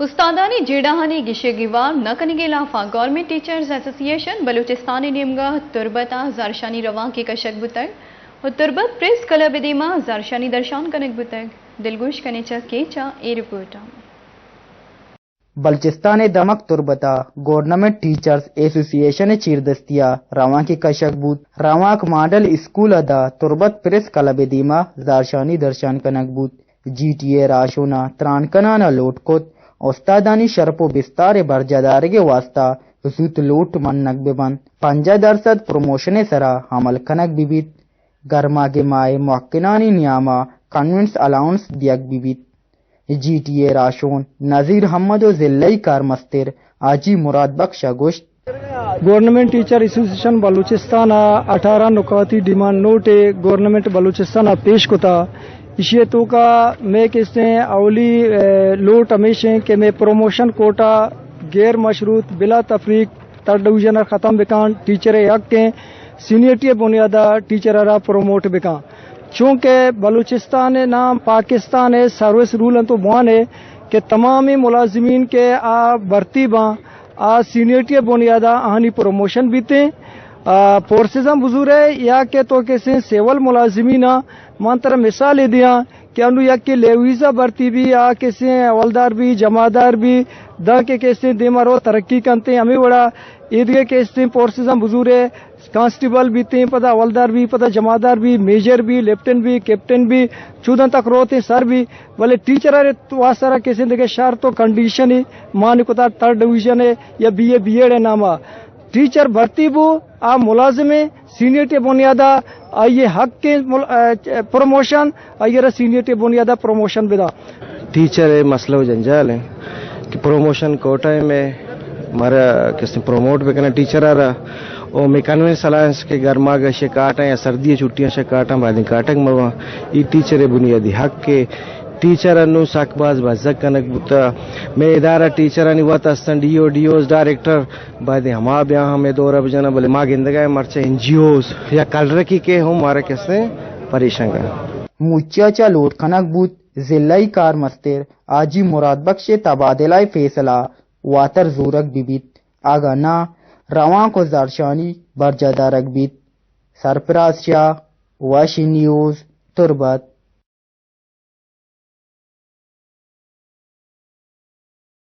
استادانی جیڑاہانی گشگیوار نکنگی لافا government teachers association بلوچستانی نیمگاہ تربتا زارشانی روان کی کشک بتگ و تربت پریس کلب دیما زارشانی درشان کنک بتگ دلگوش کنیچا کیچا ای رپورٹ بلوچستان دمک تربتا گورنمنٹ ٹیچرز ایسوسییشن چیردستیا رواں کی کشک بود رواں ماڈل اسکول ادا تربت پریس کلب دیما زارشانی درشان کنک بود جی ٹی اے راشونا ترانکنانا لوٹ کت استادانی شرپ و بستار برجدارگ واسطہ زوت لوٹ منک ببند 50% پروموشن سرا حمل کنک بیبیت گرما کے مائے محقنانی نیاما کنونس الاؤنس دیگ بیبیت جی ٹی اے راشون نذیر حمد و ضلعی کار مستر آجی مراد بخش گوشت گورنمنٹ ٹیچر ایسوسییشن بلوچستان 18 نکاتی ڈیمانڈ نوٹ گورنمنٹ بلوچستان پیش کتا اسی تو کا میں کس نے اولی لوٹ ہمیشہ کہ میں پروموشن کوٹا غیر مشروط بلا تفریق تھرڈ ڈویژن ختم بکان ٹیچر یک کے سینئرٹی بنیادہ ٹیچر را پروموٹ بکان چونکہ بلوچستان نام پاکستان ہے سروس رول تو بوان ہے کہ تمامی ملازمین کے بھرتی باں سینئرٹی بنیادہ آہنی پروموشن بیتے فورسزم بزور ہے یا کہ تو کیسے سیول ملازمین مانتر مثال دیا کہ انو یک کے لیویزا بھرتی بھی کیسے اولدار بھی جمادار بھی دا کے کیسے دیمارو ترقی کرتے ہمیں بڑا عیدگاہ کیسے فورسزم بزور ہے کانسٹیبل بھی تھے پتہ اولدار بھی پتہ جمادار بھی میجر بھی لیفٹن بھی کیپٹن بھی چودن تک روتے سر بھی بلے ٹیچر واسطہ کیسے دیکھے شہر تو کنڈیشن ہی مان کو تھرڈ ڈویژن ہے یا بی ایڈ ہے نامہ ٹیچر بھرتی بو ملازم سینئرٹی بنیادہ آئیے حق کے پروموشن آئیے سینئرٹی بنیادہ پروموشن بدا ٹیچر مسئلہ و جنجال ہے کہ پروموشن کوٹا میں ہمارا کس نے پروموٹ بھی کرنا ٹیچر آ رہا اور میں کنوینس الائنس کے گرما کا شکاٹیں یا سردی چھٹیاں شکاٹیں بعد کاٹنگ مروا یہ ٹیچر بنیادی حق کے ٹیچر انو ساکباز بزک کنک بتا میں ادارہ ٹیچر انی وقت استن ڈی اوز ڈائریکٹر بعد ہما بیاں ہمیں دورہ بجانا بلے ماں گندگاہ مرچے این جی اوز یا کل رکی کے ہم مارا کس نے پریشان کر موچاچا لوٹ کنک بود ضلعی کار مستر آجی مراد بخش تبادلہ فیصلہ واتر زورک بیبیت آگا نا رواں کو زارشانی برجدارک بیت سرپراز شاہ واشی نیوز تربت